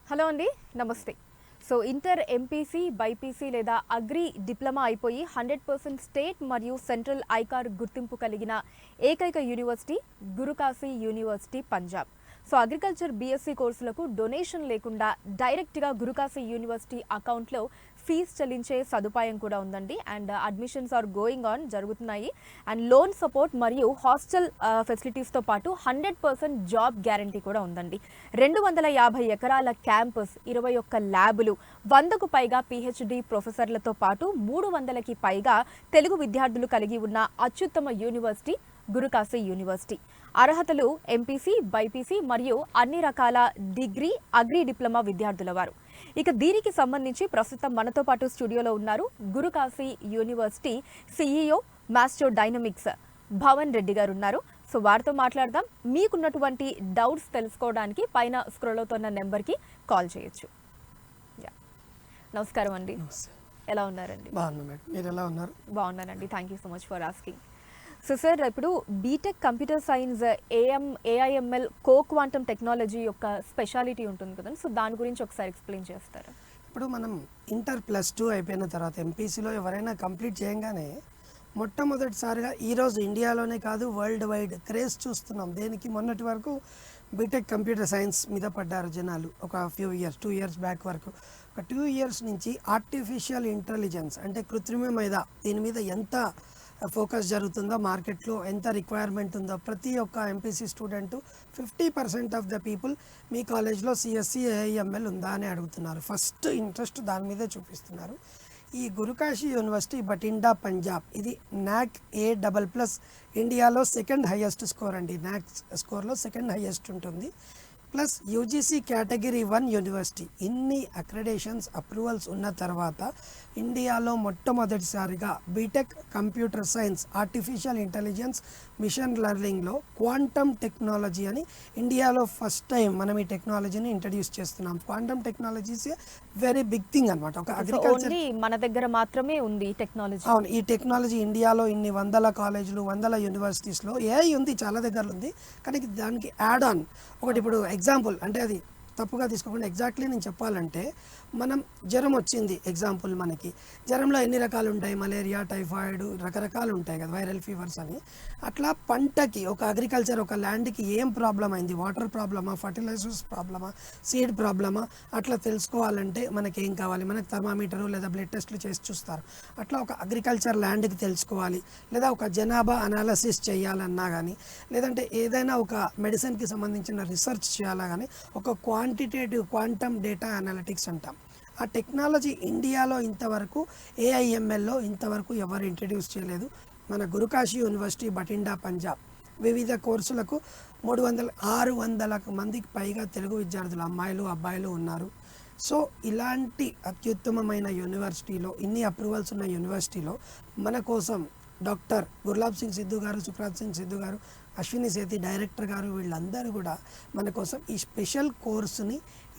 Hello అండి, నమస్తే. So inter MPC, BiPC లేదా అగ్రి డిప్లొమా అయిపోయి 100% స్టేట్ మరియు సెంట్రల్ ఐకార్ గుర్తింపు కలిగిన ఏకైక university Gurukashi university Punjab. So agriculture BSc కోర్సులకు డొనేషన్ లేకుండా డైరెక్ట్గా గురుకాశీ యూనివర్సిటీ అకౌంట్లో ఫీజు చెల్లించే సదుపాయం కూడా ఉందండి. And admissions are going on జరుగుతున్నాయి. అండ్ లోన్ సపోర్ట్ మరియు హాస్టల్ ఫెసిలిటీస్తో పాటు 100% జాబ్ గ్యారంటీ కూడా ఉందండి. 250 ఎకరాల క్యాంపస్, 21 ల్యాబులు, 100కు పైగా పిహెచ్డి ప్రొఫెసర్లతో పాటు 300కి పైగా తెలుగు విద్యార్థులు కలిగి ఉన్న అత్యుత్తమ యూనివర్సిటీ గురుకాశీ యూనివర్సిటీ. అర్హతలు ఎంపీసీ, బైపీసీ మరియు అన్ని రకాల డిగ్రీ, అగ్రి డిప్లొమా విద్యార్థుల వారు. ఇక దీనికి సంబంధించి ప్రస్తుతం మనతో పాటు స్టూడియోలో ఉన్నారు గురుకాశీ యూనివర్సిటీ సిఇఓ మాస్టో డైనమిక్స్ భవన్ రెడ్డి గారు ఉన్నారు. సో వారితో మాట్లాడదాం. మీకున్నటువంటి డౌట్స్ తెలుసుకోవడానికి పైన స్క్రోల్ అవుతున్న నెంబర్కి కాల్ చేయొచ్చు. నమస్కారం అండి, ఎలా ఉన్నారండి? మీరు ఎలా ఉన్నారు? బాగున్నానండి, thank you so much for asking. So sir, ఇప్పుడు బీటెక్ కంప్యూటర్ సైన్స్, ఏఐఎంఎల్, కో క్వాంటమ్ టెక్నాలజీ యొక్క స్పెషాలిటీ ఉంటుంది కదండి. సో దాని గురించి ఒకసారి ఎక్స్ప్లెయిన్ చేస్తారా? ఇప్పుడు మనం ఇంటర్ +2 అయిపోయిన తర్వాత ఎంపీసీలో ఎవరైనా కంప్లీట్ చేయగానే మొట్టమొదటిసారిగా ఈరోజు ఇండియాలోనే కాదు వరల్డ్ వైడ్ క్రేజ్ చూస్తున్నాం. దేనికి? మొన్నటి వరకు బీటెక్ కంప్యూటర్ సైన్స్ మీద పడ్డారు జనాలు. ఒక 2 ఇయర్స్ బ్యాక్ వరకు. ఒక 2 ఇయర్స్ నుంచి ఆర్టిఫిషియల్ ఇంటెలిజెన్స్ అంటే కృత్రిమ మీద, దీని మీద ఎంత ఫోకస్ జరుగుతుందో, మార్కెట్లో ఎంత రిక్వైర్మెంట్ ఉందో, ప్రతి ఒక్క MPC student 50% of the people మీ కాలేజ్లో సిఎస్సి, ఏఐఎంఎల్ ఉందా అని అడుగుతున్నారు. ఫస్ట్ ఇంట్రెస్ట్ దాని మీదే చూపిస్తున్నారు. ఈ గురుకాశీ యూనివర్సిటీ బటిండా పంజాబ్, ఇది NAC A++ ఇండియాలో సెకండ్ హైయెస్ట్ స్కోర్ అండి. NAC స్కోర్లో సెకండ్ హైయెస్ట్ ఉంటుంది. Plus UGC category 1 university. ఇన్ని అక్రెడిషన్స్, అప్రూవల్స్ ఉన్న తర్వాత ఇండియాలో మొట్టమొదటిసారిగా BTech computer science, artificial intelligence, machine లెర్నింగ్లో క్వాంటమ్ టెక్నాలజీ అని ఇండియాలో ఫస్ట్ టైం మనం ఈ టెక్నాలజీని ఇంట్రడ్యూస్ చేస్తున్నాం. Quantum technologies very big thing అనమాట. ఒక అగ్రికల్చర్ మన దగ్గర మాత్రమే ఉంది ఈ టెక్నాలజీ. అవును, ఈ టెక్నాలజీ ఇండియాలో ఇన్ని 100 కాలేజీలు, 100 యూనివర్సిటీస్లో ఏఐ ఉంది, చాలా దగ్గర ఉంది. కానీ దానికి యాడ్ ఆన్ ఒకటి. ఇప్పుడు ఎగ్జాంపుల్ అంటే అది తప్పుగా తీసుకోకుండా ఎగ్జాక్ట్లీ నేను చెప్పాలంటే, మనం జ్వరం వచ్చింది ఎగ్జాంపుల్. మనకి జ్వరంలో ఎన్ని రకాలు ఉంటాయి? మలేరియా, టైఫాయిడ్, రకరకాలు ఉంటాయి కదా, వైరల్ ఫీవర్స్ అని. అట్లా పంటకి, ఒక అగ్రికల్చర్, ఒక ల్యాండ్కి ఏం ప్రాబ్లం అయింది? వాటర్ ప్రాబ్లమా, ఫర్టిలైజర్స్ ప్రాబ్లమా, సీడ్ ప్రాబ్లమా? అట్లా తెలుసుకోవాలంటే మనకి ఏం కావాలి? మనకి థర్మామీటరు లేదా బ్లడ్ టెస్ట్లు చేసి చూస్తారు. అట్లా ఒక అగ్రికల్చర్ ల్యాండ్కి తెలుసుకోవాలి, లేదా ఒక జనాభా అనాలసిస్ చేయాలన్నా కానీ, లేదంటే ఏదైనా ఒక మెడిసిన్కి సంబంధించిన రీసెర్చ్ చేయాలా కానీ, ఒక క్వాంటిటేటివ్ క్వాంటమ్ డేటా అనాలిటిక్స్ అంటాం. ఆ టెక్నాలజీ ఇండియాలో ఇంతవరకు ఏఐఎంఎల్లో ఇంతవరకు ఎవరు ఇంట్రడ్యూస్ చేయలేదు. మన గురుకాశీ యూనివర్సిటీ బటిండా పంజాబ్ వివిధ కోర్సులకు 600 మందికి పైగా తెలుగు విద్యార్థులు, అమ్మాయిలు అబ్బాయిలు ఉన్నారు. సో ఇలాంటి అత్యుత్తమమైన యూనివర్సిటీలో, ఇన్ని అప్రూవల్స్ ఉన్న యూనివర్సిటీలో మన కోసం డాక్టర్ గుర్లాబ్ సింగ్ సిద్ధు గారు, సుప్రాజ్ సింగ్ సిద్ధు గారు, అశ్విని సేతి డైరెక్టర్ గారు, వీళ్ళందరూ కూడా మన కోసం ఈ స్పెషల్ కోర్సుని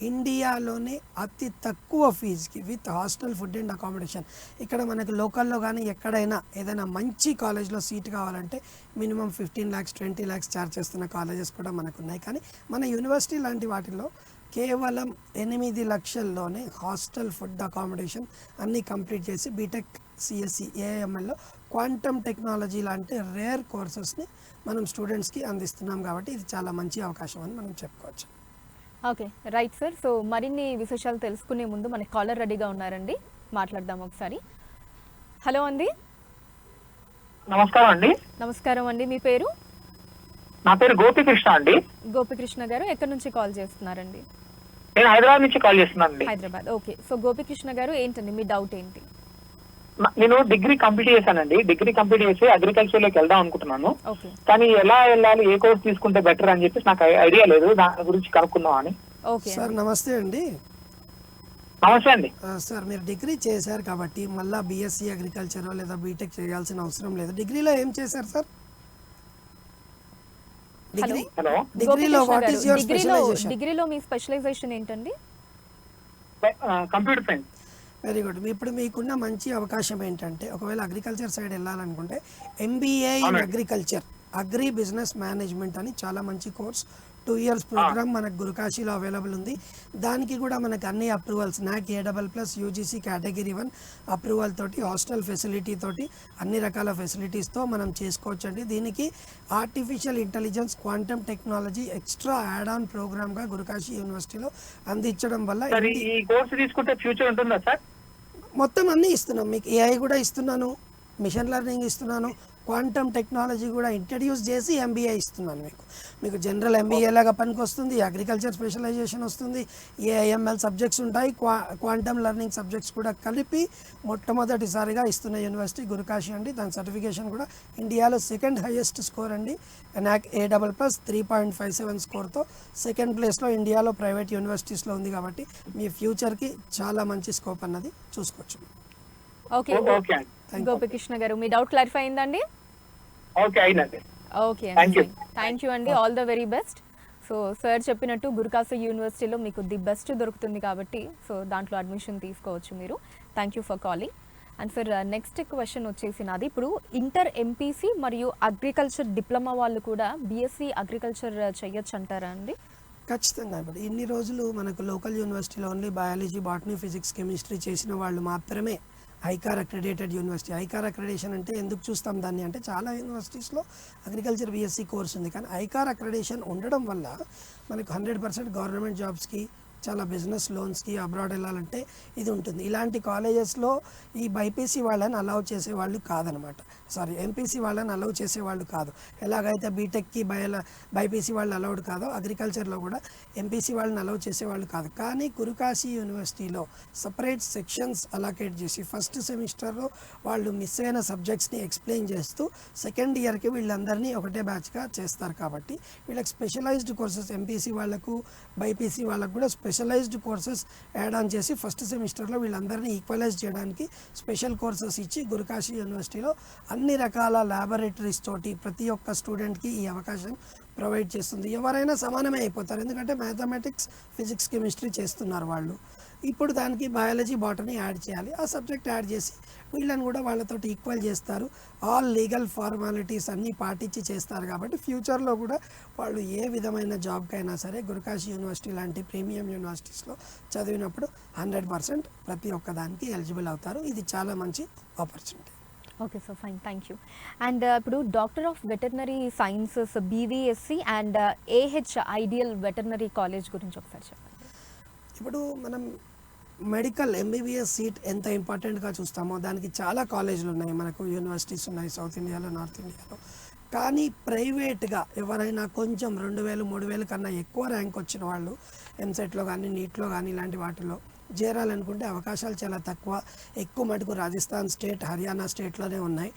ఇండియాలోనే అతి తక్కువ ఫీజుకి with hostel, food and accommodation, ఇక్కడ మనకు లోకల్లో కానీ ఎక్కడైనా ఏదైనా మంచి కాలేజ్లో సీట్ కావాలంటే మినిమం 15 lakhs 20 lakhs ఛార్జ్ చేస్తున్న కాలేజెస్ కూడా మనకు ఉన్నాయి. కానీ మన యూనివర్సిటీ లాంటి వాటిల్లో కేవలం 8 లక్షల్లోనే హాస్టల్, ఫుడ్, అకామిడేషన్ అన్నీ కంప్లీట్ చేసి బీటెక్, సిఎస్సి, ఏఐఎంఎల్లో క్వాంటమ్ టెక్నాలజీ లాంటి రేర్ కోర్సెస్ని మనం స్టూడెంట్స్కి అందిస్తున్నాం. కాబట్టి ఇది చాలా మంచి అవకాశం అని మనం చెప్పుకోవచ్చు. Okay, right sir. సో మరిన్ని విశేషాలు తెలుసుకునే ముందు మన కాలర్ రెడీగా ఉన్నారండి, మాట్లాడదాం ఒకసారి. హలో అండి. నమస్కారం అండి. నమస్కారం అండి, మీ పేరు? నా పేరు గోపికృష్ణ అండి. గోపికృష్ణ గారు, ఎక్కడి నుంచి కాల్ చేస్తున్నారండి? నేను హైదరాబాద్ నుంచి కాల్ చేస్తున్నాను అండి. హైదరాబాద్. ఓకే, సో గోపికృష్ణ గారు, ఏంటండి మీ డౌట్ ఏంటి? నేను డిగ్రీ కంప్లీట్ చేశానండి. డిగ్రీ కంప్లీట్ చేసి అగ్రికల్చర్ లోకి వెళ్దాం అనుకుంటున్నాను. ఓకే, కానీ ఎలా వెళ్ళాలి, ఏ కోర్స్ తీసుకుంటే బెటర్ అని చెప్పేసి నాకు ఐడియా లేదు. దాని గురించి కనుక్కుందాం అని. ఓకే సార్ నమస్తే అండి. నమస్తే అండి. సార్ మీరు డిగ్రీ చేశారు కాబట్టి మళ్ళీ బీఎస్సీ అగ్రికల్చర్ లేదా బీటెక్ చేయాల్సిన అవసరం లేదు. డిగ్రీలో ఏం చేశారు సార్? హలో, డిగ్రీలో వాట్ ఈస్ యువర్ స్పెషలైజేషన్? డిగ్రీలో మీ స్పెషలైజేషన్ ఏంటండి? Computer science. Very good. ఇప్పుడు మీకున్న మంచి అవకాశం ఏంటంటే, ఒకవేళ అగ్రికల్చర్ సైడ్ వెళ్ళాలనుకుంటే MBA in agriculture, agri business management అని చాలా మంచి కోర్స్ 2 years ప్రోగ్రామ్ మనకు గురుకాశీలో అవైలబుల్ ఉంది. దానికి కూడా మనకు అన్ని approvals NAC A++ UGC category 1 approval తోటి హాస్టల్ ఫెసిలిటీ తోటి అన్ని రకాల ఫెసిలిటీస్తో మనం చేసుకోవచ్చండి. దీనికి artificial intelligence, quantum technology extra add on ప్రోగ్రామ్గా గురుకాశీ యూనివర్సిటీలో అందించడం వల్ల ఈ కోర్స్ తీసుకుంటే ఫ్యూచర్ ఉంటుందా సార్? మొత్తం అన్నీ ఇస్తున్నాం. మీకు AI కూడా ఇస్తున్నాను, మిషన్ లెర్నింగ్ ఇస్తున్నాను, క్వాంటమ్ టెక్నాలజీ కూడా ఇంట్రడ్యూస్ చేసి MBA ఇస్తున్నాను. మీకు జనరల్ MBA లాగా పనికి వస్తుంది, అగ్రికల్చర్ స్పెషలైజేషన్ వస్తుంది, AIML సబ్జెక్ట్స్ ఉంటాయి, క్వాంటమ్ లెర్నింగ్ సబ్జెక్ట్స్ కూడా కలిపి మొట్టమొదటిసారిగా ఇస్తున్న యూనివర్సిటీ గురుకాశీ అండి. దాని సర్టిఫికేషన్ కూడా ఇండియాలో సెకండ్ హైయెస్ట్ స్కోర్ అండి. NAC A++ 3.57 స్కోర్తో సెకండ్ ప్లేస్లో ఇండియాలో ప్రైవేట్ యూనివర్సిటీస్లో ఉంది. కాబట్టి మీ ఫ్యూచర్కి చాలా మంచి స్కోప్ అన్నది చూసుకోవచ్చు. ఓకే గోపికృష్ణ గారు, మీ డౌట్ క్లారిఫై అయిందండి? ఓకే అయినండి. ఓకే అండి, థ్యాంక్ యూ అండి, all the very best. So sir చెప్పినట్టు గురుకాశీ యూనివర్సిటీలో మీకు ది బెస్ట్ దొరుకుతుంది కాబట్టి సో దాంట్లో అడ్మిషన్ తీసుకోవచ్చు మీరు. Thank you for calling. And sir next question వచ్చేసి నాది, ఇప్పుడు ఇంటర్ MPC మరియు అగ్రికల్చర్ డిప్లొమా వాళ్ళు కూడా BSc అగ్రికల్చర్ చేయొచ్చు అంటారా అండి? ఖచ్చితంగా. ఇప్పుడు ఇన్ని రోజులు మనకు లోకల్ యూనివర్సిటీలో only biology, botany, physics, chemistry చేసిన వాళ్ళు మాత్రమే ICAR accredited university. ICAR accreditation అంటే ఎందుకు చూస్తాం దాన్ని అంటే, చాలా యూనివర్సిటీస్లో అగ్రికల్చర్ BSc కోర్స్ ఉంది, కానీ ఐకార్ అక్రెడిషన్ ఉండడం వల్ల మనకు 100% గవర్నమెంట్ జాబ్స్కి, చాలా బిజినెస్ లోన్స్కి, అబ్రాడ్ వెళ్ళాలంటే ఇది ఉంటుంది. ఇలాంటి కాలేజెస్లో ఈ బైపీసీ వాళ్ళని అలౌ చేసేవాళ్ళు కాదనమాట. MPC వాళ్ళని అలౌ చేసేవాళ్ళు కాదు. ఎలాగైతే బీటెక్కి బైపీసీ వాళ్ళు అలౌడ్ కాదో, అగ్రికల్చర్లో కూడా MPC వాళ్ళని అలౌ చేసేవాళ్ళు కాదు. కానీ గురుకాశీ యూనివర్సిటీలో సపరేట్ సెక్షన్స్ అలాకేట్ చేసి ఫస్ట్ సెమిస్టర్లో వాళ్ళు మిస్ అయిన సబ్జెక్ట్స్ని ఎక్స్ప్లెయిన్ చేస్తూ సెకండ్ ఇయర్కి వీళ్ళందరినీ ఒకటే బ్యాచ్గా చేస్తారు. కాబట్టి వీళ్ళకి స్పెషలైజ్డ్ కోర్సెస్, MPC వాళ్ళకు, బైపీసీ వాళ్ళకు కూడా స్పెషలైజ్డ్ కోర్సెస్ యాడ్ ఆన్ చేసి ఫస్ట్ సెమిస్టర్లో వీళ్ళందరినీ ఈక్వలైజ్ చేయడానికి స్పెషల్ కోర్సెస్ ఇచ్చి గురుకాశీ యూనివర్సిటీలో అన్ని రకాల ల్యాబొరేటరీస్ తోటి ప్రతి ఒక్క స్టూడెంట్కి ఈ అవకాశం ప్రొవైడ్ చేస్తుంది. ఎవరైనా సమానమే అయిపోతారు, ఎందుకంటే మ్యాథమెటిక్స్, ఫిజిక్స్, కెమిస్ట్రీ చేస్తున్నారు వాళ్ళు. ఇప్పుడు దానికి బయాలజీ, బాటనీ యాడ్ చేయాలి. ఆ సబ్జెక్ట్ యాడ్ చేసి వీళ్ళని కూడా వాళ్ళతోటి ఈక్వల్ చేస్తారు. ఆల్ లీగల్ ఫార్మాలిటీస్ అన్నీ పాటించి చేస్తారు. కాబట్టి ఫ్యూచర్లో కూడా వాళ్ళు ఏ విధమైన జాబ్కైనా సరే గురుకాశీ యూనివర్సిటీ లాంటి ప్రీమియం యూనివర్సిటీస్లో చదివినప్పుడు 100% ప్రతి ఒక్క దానికి ఎలిజిబుల్ అవుతారు. ఇది చాలా మంచి opportunity. Okay sir, fine, thank you. And ఇప్పుడు doctor of veterinary sciences BVSC and AH ideal veterinary college గురించి ఒకసారి చెప్పండి. ఇప్పుడు మనం మెడికల్ MBBS సీట్ ఎంత ఇంపార్టెంట్గా చూస్తామో దానికి చాలా కాలేజీలు ఉన్నాయి, మనకు యూనివర్సిటీస్ ఉన్నాయి సౌత్ ఇండియాలో, నార్త్ ఇండియాలో. కానీ ప్రైవేట్గా ఎవరైనా కొంచెం 2000, 3000 కన్నా ఎక్కువ ర్యాంక్ వచ్చిన వాళ్ళు ఎంసెట్లో కానీ, నీట్లో కానీ ఇలాంటి వాటిలో చేరాలనుకుంటే అవకాశాలు చాలా తక్కువ. ఎక్కువ మటుకు రాజస్థాన్ స్టేట్, హర్యానా స్టేట్లోనే ఉన్నాయి.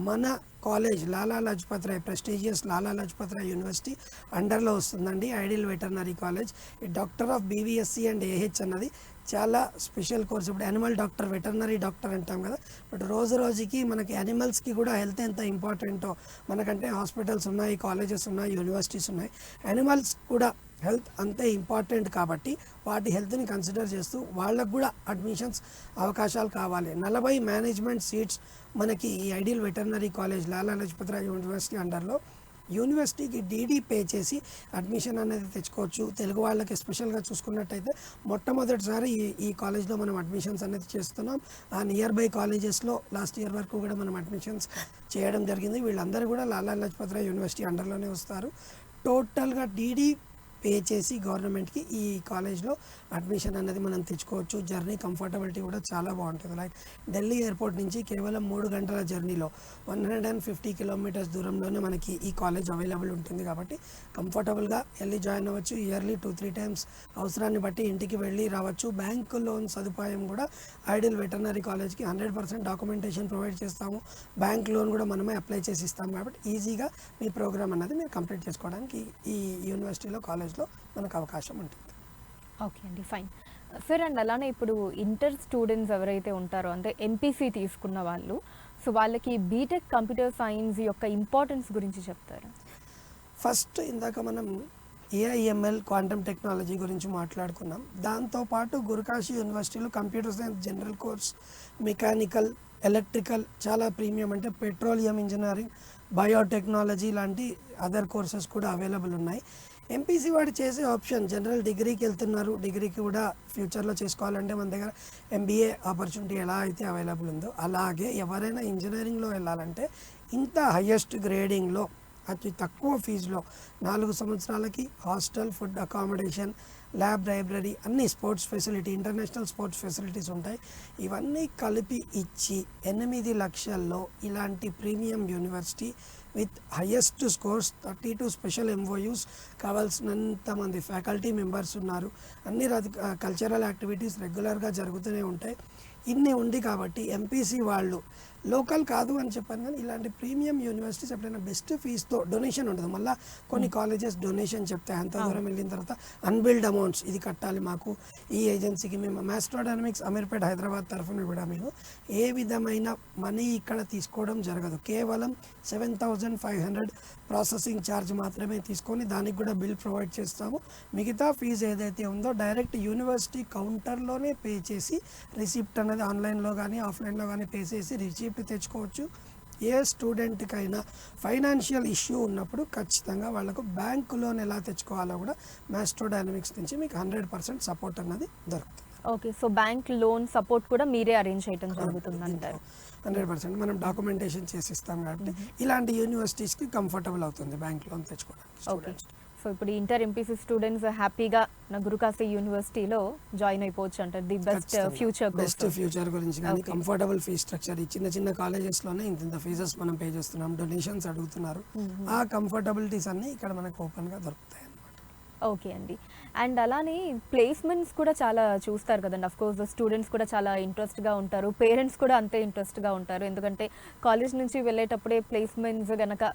మన కాలేజ్ లాలా లజపత్ రాయ్, ప్రెస్టీజియస్ లాలా లజపత్ రాయ్ యూనివర్సిటీ అండర్లో వస్తుందండి ఐడియల్ వెటర్నరీ కాలేజ్. ఈ doctor of BVSC and AH అన్నది చాలా స్పెషల్ కోర్స్. ఇప్పుడు యానిమల్ డాక్టర్, వెటర్నరీ డాక్టర్ అంటాం కదా, బట్ రోజు రోజుకి మనకి యానిమల్స్కి కూడా హెల్త్ ఎంత ఇంపార్టెంటో, మనకంటే హాస్పిటల్స్ ఉన్నాయి, కాలేజెస్ ఉన్నాయి, యూనివర్సిటీస్ ఉన్నాయి, యానిమల్స్ కూడా హెల్త్ అంతే ఇంపార్టెంట్. కాబట్టి వాటి హెల్త్ని కన్సిడర్ చేస్తూ వాళ్ళకు కూడా అడ్మిషన్స్ అవకాశాలు కావాలి. 40 మేనేజ్మెంట్ సీట్స్ మనకి ఈ ఐడియల్ వెటర్నరీ కాలేజ్ లాలా లజపత్ రాయ్ యూనివర్సిటీ అండర్లో యూనివర్సిటీకి DD పే చేసి అడ్మిషన్ అనేది తెచ్చుకోవచ్చు. తెలుగు వాళ్ళకి ఎస్పెషల్గా చూసుకున్నట్టయితే మొట్టమొదటిసారి ఈ కాలేజ్లో మనం అడ్మిషన్స్ అనేది చేస్తున్నాం. ఆ నియర్ బై కాలేజెస్లో లాస్ట్ ఇయర్ వరకు కూడా మనం అడ్మిషన్స్ చేయడం జరిగింది. వీళ్ళందరూ కూడా లాలా లజపత్ రాయ్ యూనివర్సిటీ అండర్లోనే వస్తారు. టోటల్గా DD పే చేసి గవర్నమెంట్కి ఈ కాలేజ్లో అడ్మిషన్ అనేది మనం తెచ్చుకోవచ్చు. జర్నీ కంఫర్టబిలిటీ కూడా చాలా బాగుంటుంది. లైక్ ఢిల్లీ ఎయిర్పోర్ట్ నుంచి కేవలం 3 గంటల జర్నీలో 150 కిలోమీటర్స్ దూరంలోనే మనకి ఈ కాలేజ్ అవైలబుల్ ఉంటుంది. కాబట్టి కంఫర్టబుల్గా వెళ్ళి జాయిన్ అవ్వచ్చు. ఇయర్లీ 2-3 టైమ్స్ అవసరాన్ని బట్టి ఇంటికి వెళ్ళి రావచ్చు. బ్యాంక్ లోన్ సదుపాయం కూడా ఐడియల్ వెటర్నరీ కాలేజ్కి 100% డాక్యుమెంటేషన్ ప్రొవైడ్ చేస్తాము. బ్యాంక్ లోన్ కూడా మనమే అప్లై చేసి ఇస్తాము. కాబట్టి ఈజీగా మీ ప్రోగ్రామ్ అనేది మీరు కంప్లీట్ చేసుకోవడానికి ఈ యూనివర్సిటీలో, కాలేజ్లో మనకు అవకాశం ఉంటుంది. ఓకే అండి, ఫైన్ సార్. అండ్ అలానే ఇప్పుడు ఇంటర్ స్టూడెంట్స్ ఎవరైతే ఉంటారో, అంటే MPC తీసుకున్న వాళ్ళు, సో వాళ్ళకి బీటెక్ కంప్యూటర్ సైన్స్ యొక్క ఇంపార్టెన్స్ గురించి చెప్తారు. ఫస్ట్ ఇందాక మనం AIML క్వాంటమ్ టెక్నాలజీ గురించి మాట్లాడుకున్నాం. దాంతోపాటు గురుకాశీ యూనివర్సిటీలో computer science general course, mechanical, electrical, చాలా ప్రీమియం అంటే పెట్రోలియం ఇంజనీరింగ్, బయోటెక్నాలజీ లాంటి అదర్ కోర్సెస్ కూడా అవైలబుల్ ఉన్నాయి. ఎంపీసీ వాడు చేసే ఆప్షన్ జనరల్ డిగ్రీకి వెళ్తున్నారు, డిగ్రీకి కూడా ఫ్యూచర్లో చేసుకోవాలంటే మన దగ్గర ఎంబీఏ ఆపర్చునిటీ ఎలా అయితే అవైలబుల్ ఉందో అలాగే ఎవరైనా ఇంజనీరింగ్లో వెళ్ళాలంటే ఇంత హయ్యెస్ట్ గ్రేడింగ్లో అతి తక్కువ ఫీజులో 4 సంవత్సరాలకి hostel, food, accommodation, lab, library, అన్ని sports facility, international sports facilities ఉంటాయి. ఇవన్నీ కలిపి ఇచ్చి 8 లక్షల్లో ఇలాంటి premium university with highest scores, 32 special MOUs, కావాల్సినంత మంది ఫ్యాకల్టీ మెంబర్స్ ఉన్నారు, అన్ని కల్చరల్ యాక్టివిటీస్ రెగ్యులర్గా జరుగుతూనే ఉంటాయి. ఇన్ని ఉంది కాబట్టి ఎంపీసీ వాళ్ళు లోకల్ కాదు అని చెప్పాను, కానీ ఇలాంటి ప్రీమియం యూనివర్సిటీస్ ఎప్పుడైనా బెస్ట్ ఫీజుతో డొనేషన్ ఉండదు. మళ్ళీ కొన్ని కాలేజెస్ డొనేషన్ చెప్తాయి, అంత దూరం వెళ్ళిన తర్వాత అన్బిల్డ్ అమౌంట్స్ ఇది కట్టాలి మాకు ఈ ఏజెన్సీకి. మేము మాస్ట్రోడైనమిక్స్ అమీర్పేట్ హైదరాబాద్ తరఫున కూడా మేము ఏ విధమైన మనీ ఇక్కడ తీసుకోవడం జరగదు. కేవలం 7,500 ప్రాసెసింగ్ ఛార్జ్ మాత్రమే తీసుకొని దానికి కూడా బిల్ ప్రొవైడ్ చేస్తాము. మిగతా ఫీజు ఏదైతే ఉందో డైరెక్ట్ యూనివర్సిటీ కౌంటర్లోనే పే చేసి రిసిప్ట్ అనేది ఆన్లైన్లో కానీ ఆఫ్లైన్లో కానీ పే చేసి రిసిప్ట్ తెచ్చుకోవచ్చు. ఏ స్టూడెంట్కైనా ఫైనాన్షియల్ ఇష్యూ ఉన్నప్పుడు ఖచ్చితంగా వాళ్ళకు బ్యాంక్ లోన్ ఎలా తెచ్చుకోవాలో కూడా మాస్ట్రోడైనమిక్స్ నుంచి మీకు 100% సపోర్ట్ అన్నది దొరుకుతుంది. Okay, so bank loan support కూడా మీరే అరేంజ్ చేయడం జరుగుతుంది అంటారు. 100% మనం డాక్యుమెంటేషన్ చేసి ఇస్తాం కాబట్టి ఇలాంటి యూనివర్సిటీస్కి కంఫర్టబుల్ అవుతుంది బ్యాంక్ లోన్ తెచ్చుకోవడానికి. ఓకే, సో ఇప్పుడు ఇంటర్ ఎంపీసీ స్టూడెంట్స్ హ్యాపీగా నా గురుకాశీ యూనివర్సిటీలో జాయిన్ అయిపోవచ్చు అంటారు. ది బెస్ట్ ఫ్యూచర్ గురించి కానీ కంఫర్టబుల్ ఫీ స్ట్రక్చర్, ఈ చిన్న చిన్న కాలేజెస్లోనే ఇంత ఫీజెస్ మనం పే చేస్తున్నాం, డొనేషన్స్ అడుగుతున్నారు, ఆ కంఫర్టబిలిటీస్ అన్నీ ఇక్కడ మనకు ఓపెన్గా దొరుకుతాయి. ఓకే అండి. అండ్ అలానే ప్లేస్మెంట్స్ కూడా చాలా చూస్తారు కదండి. అఫ్ కోర్స్ స్టూడెంట్స్ కూడా చాలా ఇంట్రెస్ట్గా ఉంటారు, పేరెంట్స్ కూడా అంతే ఇంట్రెస్ట్గా ఉంటారు. ఎందుకంటే కాలేజ్ నుంచి వెళ్ళేటప్పుడే ప్లేస్మెంట్స్ కనుక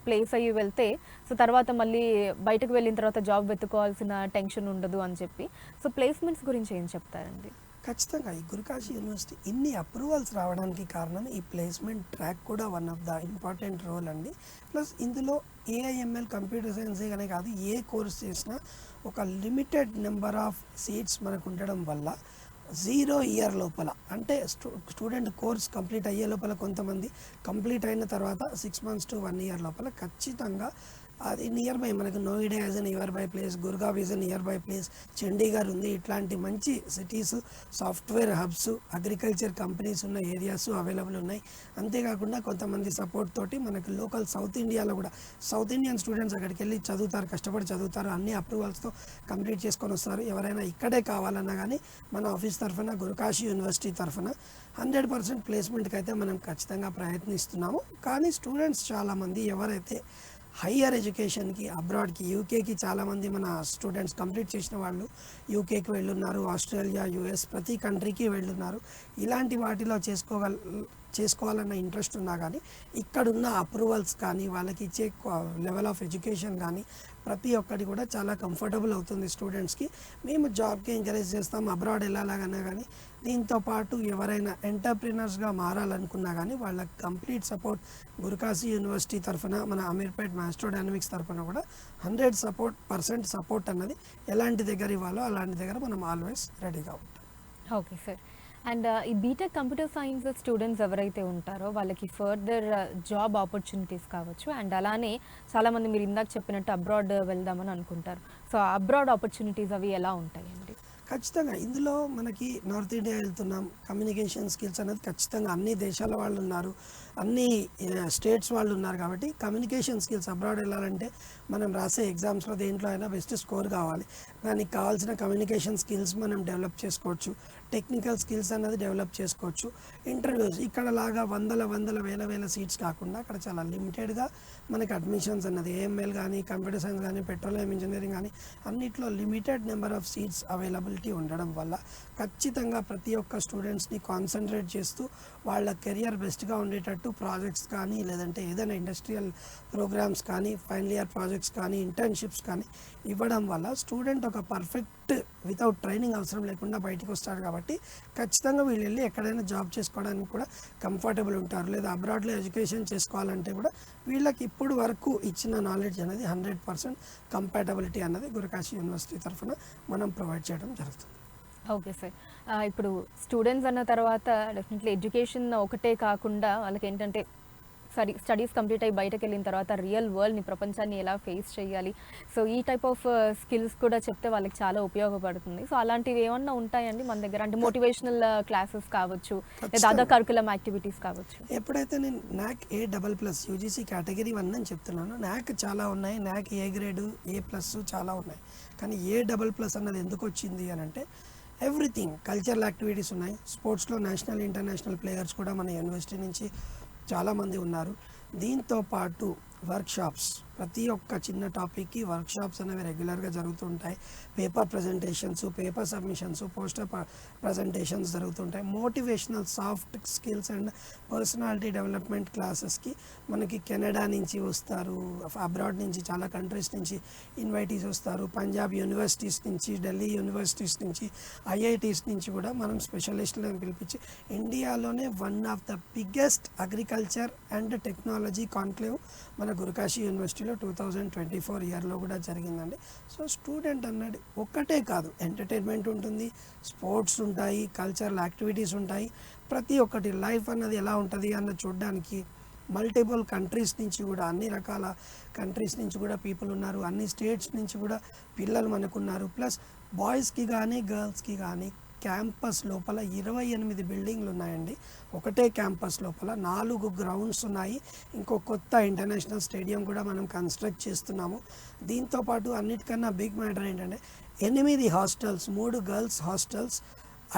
ప్లేస్ అయ్యి వెళ్తే సో తర్వాత మళ్ళీ బయటకు వెళ్ళిన తర్వాత జాబ్ వెతుకోవాల్సిన టెన్షన్ ఉండదు అని చెప్పి, సో ప్లేస్మెంట్స్ గురించి ఏం చెప్తారండి? ఖచ్చితంగా ఈ గురుకాశీ యూనివర్సిటీ ఇన్ని అప్రూవల్స్ రావడానికి కారణం ఈ ప్లేస్మెంట్ ట్రాక్ కూడా one of the important role అండి. ప్లస్ ఇందులో ఏఐఎంఎల్, కంప్యూటర్ సైన్స్ అనే కాదు, ఏ కోర్స్ చేసినా ఒక లిమిటెడ్ నెంబర్ ఆఫ్ సీట్స్ మనకు ఉండడం వల్ల 0 ఇయర్ లోపల అంటే స్టూడెంట్ కోర్స్ కంప్లీట్ అయ్యే లోపల కొంతమంది కంప్లీట్ అయిన తర్వాత 6 months to 1 year లోపల ఖచ్చితంగా అది నియర్ బై మనకు Noida is a near by place, Gurgaon is a near by place, Chandigarh ఉంది, ఇట్లాంటి మంచి cities, software hubs, agriculture companies ఉన్న ఏరియాస్ అవైలబుల్ ఉన్నాయి. అంతేకాకుండా కొంతమంది సపోర్ట్ తోటి మనకు లోకల్ సౌత్ ఇండియాలో కూడా సౌత్ ఇండియన్ స్టూడెంట్స్ అక్కడికి వెళ్ళి చదువుతారు, కష్టపడి చదువుతారు, అన్ని అప్రూవల్స్తో కంప్లీట్ చేసుకొని వస్తారు. ఎవరైనా ఇక్కడే కావాలన్నా కానీ మన ఆఫీస్ తరఫున గురుకాశీ యూనివర్సిటీ తరఫున 100% ప్లేస్మెంట్కి అయితే మనం ఖచ్చితంగా ప్రయత్నిస్తున్నాము. కానీ స్టూడెంట్స్ చాలామంది ఎవరైతే హయ్యర్ ఎడ్యుకేషన్కి అబ్రాడ్కి యూకేకి చాలామంది మన స్టూడెంట్స్ కంప్లీట్ చేసిన వాళ్ళు యూకేకి వెళ్ళున్నారు, ఆస్ట్రేలియా, యూఎస్ ప్రతి కంట్రీకి వెళ్ళున్నారు. ఇలాంటి వాటిలో చేసుకోవాలన్న ఇంట్రెస్ట్ ఉన్నా కానీ ఇక్కడున్న అప్రూవల్స్ కానీ వాళ్ళకి ఇచ్చే లెవెల్ ఆఫ్ ఎడ్యుకేషన్ కానీ ప్రతి ఒక్కటి కూడా చాలా కంఫర్టబుల్ అవుతుంది స్టూడెంట్స్కి. మేము జాబ్కి ఎంకరేజ్ చేస్తాం, అబ్రాడ్ వెళ్ళాలన్నా కానీ. దీంతో పాటు ఎవరైనా ఎంటర్ప్రినర్స్గా మారాలనుకున్నా కానీ వాళ్ళకి కంప్లీట్ సపోర్ట్ గురుకాశీ యూనివర్సిటీ తరఫున మన అమీర్పేట్ మాస్ట్రోడైనమిక్స్ తరఫున కూడా 100% సపోర్ట్ అన్నది ఎలాంటి దగ్గర ఇవ్వాలో అలాంటి దగ్గర మనం ఆల్వేస్ రెడీగా ఉంటాం. Okay sir. అండ్ ఈ బీటెక్ కంప్యూటర్ సైన్స్ స్టూడెంట్స్ ఎవరైతే ఉంటారో వాళ్ళకి ఫర్దర్ జాబ్ ఆపర్చునిటీస్ కావచ్చు, అండ్ అలానే చాలామంది మీరు ఇందాక చెప్పినట్టు అబ్రాడ్ వెళ్దామని అనుకుంటారు. సో అబ్రాడ్ ఆపర్చునిటీస్ అవి ఎలా ఉంటాయండి? ఖచ్చితంగా ఇందులో మనకి నార్త్ ఇండియా వెళ్తున్నాం, కమ్యూనికేషన్ స్కిల్స్ అనేది ఖచ్చితంగా అన్ని దేశాల వాళ్ళు ఉన్నారు, అన్ని స్టేట్స్ వాళ్ళు ఉన్నారు. కాబట్టి కమ్యూనికేషన్ స్కిల్స్ అబ్రాడ్ వెళ్ళాలంటే మనం రాసే ఎగ్జామ్స్లో దేంట్లో అయినా బెస్ట్ స్కోర్ కావాలి. దానికి కావాల్సిన కమ్యూనికేషన్ స్కిల్స్ మనం డెవలప్ చేసుకోవచ్చు, టెక్నికల్ స్కిల్స్ అనేది డెవలప్ చేసుకోవచ్చు. ఇంటర్వ్యూస్ ఇక్కడ లాగా వందల వేల సీట్స్ కాకుండా అక్కడ చాలా లిమిటెడ్గా మనకి అడ్మిషన్స్ అన్నది ఏఎంఎల్ కానీ కంప్యూటర్ సైన్స్ కానీ పెట్రోలియం ఇంజనీరింగ్ కానీ అన్నిట్లో limited number of seats availability ఉండడం వల్ల ఖచ్చితంగా ప్రతి ఒక్క స్టూడెంట్స్ని కాన్సన్ట్రేట్ చేస్తూ వాళ్ళ కెరియర్ బెస్ట్గా ఉండేటట్టు ప్రాజెక్ట్స్ కానీ లేదంటే ఏదైనా ఇండస్ట్రియల్ ప్రోగ్రామ్స్ కానీ ఫైనల్ ఇయర్ ప్రాజెక్ట్స్ కానీ ఇంటర్న్షిప్స్ కానీ ఇవ్వడం వల్ల స్టూడెంట్ ఒక పర్ఫెక్ట్ వితౌట్ ట్రైనింగ్ అవసరం లేకుండా బయటకు వస్తాడు. కాబట్టి ఖచ్చితంగా వీళ్ళు వెళ్ళి ఎక్కడైనా జాబ్ చేసుకోవడానికి కూడా కంఫర్టబుల్ ఉంటారు. లేదా అబ్రాడ్లో ఎడ్యుకేషన్ చేసుకోవాలంటే కూడా వీళ్ళకి ఇప్పుడు వరకు ఇచ్చిన నాలెడ్జ్ అనేది 100% కంపాటబిలిటీ అన్నది గురుకాశీ యూనివర్సిటీ తరఫున మనం ప్రొవైడ్ చేయడం జరుగుతుంది. Okay sir. ఇప్పుడు స్టూడెంట్స్ అన్న తర్వాత డెఫినెట్లీ ఎడ్యుకేషన్ ఒకటే కాకుండా వాళ్ళకి ఏంటంటే ఒకసారి స్టడీస్ కంప్లీట్ అయ్యి బయటకు వెళ్ళిన తర్వాత రియల్ వరల్డ్ని, ప్రపంచాన్ని ఎలా ఫేస్ చేయాలి, సో ఈ టైప్ ఆఫ్ స్కిల్స్ కూడా చెప్తే వాళ్ళకి చాలా ఉపయోగపడుతుంది. సో అలాంటివి ఏమన్నా ఉంటాయండి మన దగ్గర? అంటే మోటివేషనల్ క్లాసెస్ కావచ్చు, లేదా అదర్ కరికులం యాక్టివిటీస్ కావచ్చు. ఎప్పుడైతే నేను NAC A++ యూజీసీ కేటగిరీ 1 అని చెప్తున్నాను, NAC చాలా ఉన్నాయి, NAC A గ్రేడు A+ చాలా ఉన్నాయి. కానీ A++ అన్నది ఎందుకు వచ్చింది అని అంటే ఎవ్రీథింగ్ కల్చరల్ యాక్టివిటీస్ ఉన్నాయి. స్పోర్ట్స్లో నేషనల్ ఇంటర్నేషనల్ ప్లేయర్స్ కూడా మన యూనివర్సిటీ నుంచి చాలామంది ఉన్నారు. దీంతో పాటు వర్క్షాప్స్, ప్రతి ఒక్క చిన్న టాపిక్కి వర్క్షాప్స్ అనేవి రెగ్యులర్గా జరుగుతుంటాయి. Paper presentations, paper submissions, poster presentations జరుగుతుంటాయి. Motivational soft skills and personality development క్లాసెస్కి మనకి కెనడా నుంచి వస్తారు, అబ్రాడ్ నుంచి చాలా కంట్రీస్ నుంచి ఇన్వైటీస్ వస్తారు. పంజాబ్ యూనివర్సిటీస్ నుంచి, ఢిల్లీ యూనివర్సిటీస్ నుంచి, IITs నుంచి కూడా మనం స్పెషలిస్టులను పిలిపించి ఇండియాలోనే one of the biggest agriculture and technology conclave మన గురుకాశీ యూనివర్సిటీలో 2024 ఇయర్లో కూడా జరిగిందండి. సో స్టూడెంట్ అన్నది ఒక్కటే కాదు, ఎంటర్టైన్మెంట్ ఉంటుంది, స్పోర్ట్స్ ఉంటాయి, కల్చరల్ యాక్టివిటీస్ ఉంటాయి. ప్రతి ఒక్కటి లైఫ్ అన్నది ఎలా ఉంటుంది అన్న చూడడానికి మల్టిపుల్ కంట్రీస్ నుంచి కూడా, అన్ని రకాల కంట్రీస్ నుంచి కూడా పీపుల్ ఉన్నారు, అన్ని స్టేట్స్ నుంచి కూడా పిల్లలు మనకున్నారు. ప్లస్ బాయ్స్కి కానీ గర్ల్స్కి కానీ క్యాంపస్ లోపల 28 బిల్డింగ్లు ఉన్నాయండి. ఒకటే క్యాంపస్ లోపల 4 గ్రౌండ్స్ ఉన్నాయి. ఇంకో కొత్త ఇంటర్నేషనల్ స్టేడియం కూడా మనం కన్స్ట్రక్ట్ చేస్తున్నాము. దీంతోపాటు అన్నిటికన్నా బిగ్ మ్యాటర్ ఏంటంటే 8 hostels, 3 girls hostels,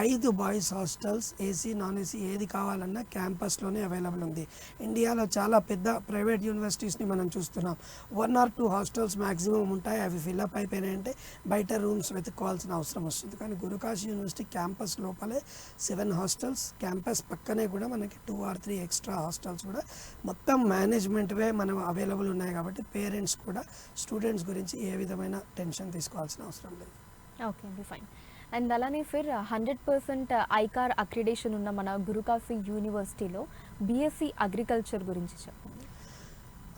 5 boys hostels, AC non AC ఏది కావాలన్నా క్యాంపస్లోనే అవైలబుల్ ఉంది. ఇండియాలో చాలా పెద్ద ప్రైవేట్ యూనివర్సిటీస్ని మనం చూస్తున్నాం, 1 or 2 హాస్టల్స్ మ్యాక్సిమం ఉంటాయి. అవి ఫిల్అప్ అయిపోయినాయంటే బయట రూమ్స్ వెతుక్కోవాల్సిన అవసరం వస్తుంది. కానీ గురుకాశీ యూనివర్సిటీ క్యాంపస్ లోపలే 7 హాస్టల్స్, క్యాంపస్ పక్కనే కూడా మనకి 2 or 3 ఎక్స్ట్రా హాస్టల్స్ కూడా మొత్తం మేనేజ్మెంట్వే మనం అవైలబుల్ ఉన్నాయి. కాబట్టి పేరెంట్స్ కూడా స్టూడెంట్స్ గురించి ఏ విధమైన టెన్షన్ తీసుకోవాల్సిన అవసరం లేదు. ఓకే అండి, ఫైన్. అండ్ అలానే సార్ 100% ఐకార్ అక్రిడేషన్ ఉన్న మన గురుకాశీ యూనివర్సిటీలో BSc అగ్రికల్చర్ గురించి చెప్పండి.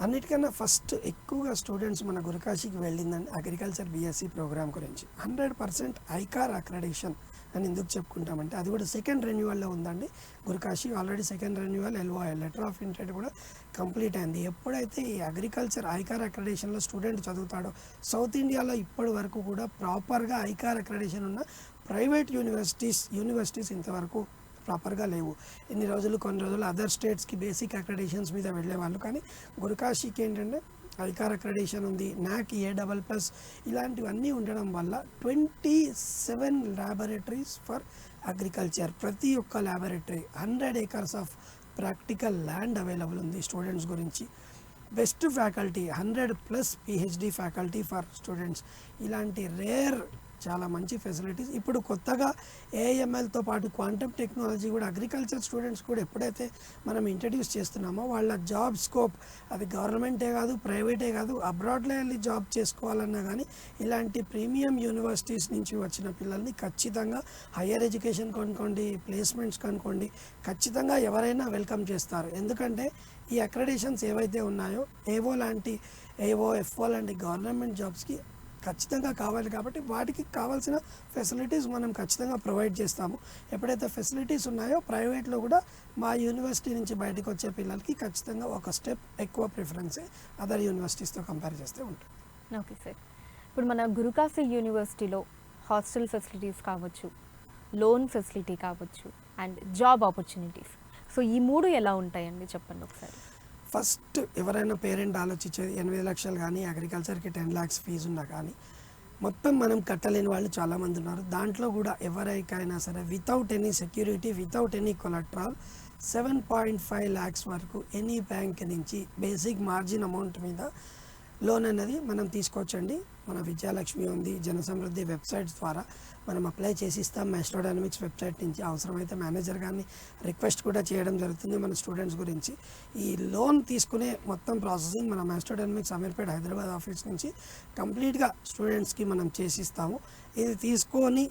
అన్నిటికన్నా ఫస్ట్ ఎక్కువగా స్టూడెంట్స్ మన గురుకాశీకి వెళ్ళిందండి అగ్రికల్చర్ BSc ప్రోగ్రామ్ గురించి. 100% ఐకార్ అక్రిడేషన్ అని ఎందుకు చెప్పుకుంటామంటే అది కూడా సెకండ్ రెన్యువల్లో ఉందండి. Gurukashi already second renewal LOI letter of intent కూడా కంప్లీట్ అయింది. ఎప్పుడైతే ఈ అగ్రికల్చర్ ఐకార్ అక్రిడేషన్లో స్టూడెంట్ చదువుతాడో, సౌత్ ఇండియాలో ఇప్పటి వరకు కూడా ప్రాపర్గా ఐకార్ అక్రిడేషన్ ఉన్న ప్రైవేట్ యూనివర్సిటీస్ ఇంతవరకు ప్రాపర్గా లేవు. కొన్ని రోజులు అదర్ స్టేట్స్కి బేసిక్ అక్రిడేషన్స్ మీద వెళ్ళేవాళ్ళు. కానీ గురుకాశీకి ఏంటంటే ఐకార్ అక్రిడేషన్ ఉంది, NAC A++ ఇలాంటివన్నీ ఉండడం వల్ల 27 ల్యాబొరేటరీస్ ఫర్ అగ్రికల్చర్, ప్రతి ఒక్క laboratory 100 acres of practical land available ఉంది స్టూడెంట్స్ గురించి. Best faculty, 100+ PhD faculty for students. ఇలాంటి రేర్ చాలా మంచి ఫెసిలిటీస్. ఇప్పుడు కొత్తగా AMLతో పాటు క్వాంటమ్ టెక్నాలజీ కూడా అగ్రికల్చర్ స్టూడెంట్స్ కూడా ఎప్పుడైతే మనం ఇంట్రడ్యూస్ చేస్తున్నామో వాళ్ళ జాబ్ స్కోప్ అది గవర్నమెంటే కాదు, ప్రైవేటే కాదు, అబ్రాడ్లో వెళ్ళి జాబ్ చేసుకోవాలన్నా కానీ ఇలాంటి ప్రీమియం యూనివర్సిటీస్ నుంచి వచ్చిన పిల్లల్ని ఖచ్చితంగా హయ్యర్ ఎడ్యుకేషన్ కనుకోండి, ప్లేస్మెంట్స్ కనుకోండి, ఖచ్చితంగా ఎవరైనా వెల్కమ్ చేస్తారు. ఎందుకంటే ఈ అక్రెడిషన్స్ ఏవైతే ఉన్నాయో ఏవో FO లాంటి గవర్నమెంట్ జాబ్స్కి ఖచ్చితంగా కావాలి. కాబట్టి వాటికి కావాల్సిన ఫెసిలిటీస్ మనం ఖచ్చితంగా ప్రొవైడ్ చేస్తాము. ఎప్పుడైతే ఫెసిలిటీస్ ఉన్నాయో ప్రైవేట్లో కూడా మా యూనివర్సిటీ నుంచి బయటకు వచ్చే పిల్లలకి ఖచ్చితంగా ఒక స్టెప్ ఎక్కువ ప్రిఫరెన్స్ అదర్ యూనివర్సిటీస్తో కంపేర్ చేస్తే ఉంటుంది. ఓకే సార్, ఇప్పుడు మన గురుకాశీ యూనివర్సిటీలో హాస్టల్ ఫెసిలిటీస్ కావచ్చు, లోన్ ఫెసిలిటీ కావచ్చు, అండ్ జాబ్ ఆపర్చునిటీస్, సో ఈ 3 ఎలా ఉంటాయండి చెప్పండి ఒకసారి. ఫస్ట్ ఎవరైనా పేరెంట్ ఆలోచించేది 8 లక్షలు కానీ అగ్రికల్చర్కి 10 lakhs ఫీజు ఉన్నా కానీ మొత్తం మనం కట్టలేని వాళ్ళు చాలామంది ఉన్నారు. దాంట్లో కూడా ఎవరికైనా సరే without any security, without any collateral 7.5 lakhs వరకు ఎనీ బ్యాంక్ నుంచి బేసిక్ మార్జిన్ అమౌంట్ మీద లోన్ అనేది మనం తీసుకోవచ్చండి. మన విద్యాలక్ష్మి ఉంది, జనసమృద్ధి వెబ్సైట్స్ ద్వారా మనం అప్లై చేసి ఇస్తాం. మ్యాస్ట్రోడైనమిక్స్ వెబ్సైట్ నుంచి అవసరమైతే మేనేజర్ గారిని రిక్వెస్ట్ కూడా చేయడం జరుగుతుంది మన స్టూడెంట్స్ గురించి. ఈ లోన్ తీసుకునే మొత్తం ప్రాసెసింగ్ మన మ్యాస్ట్రోడైనమిక్స్ అమీర్పేట్ హైదరాబాద్ ఆఫీస్ నుంచి కంప్లీట్గా స్టూడెంట్స్కి మనం చేసిస్తాము. ఇది తీసుకొని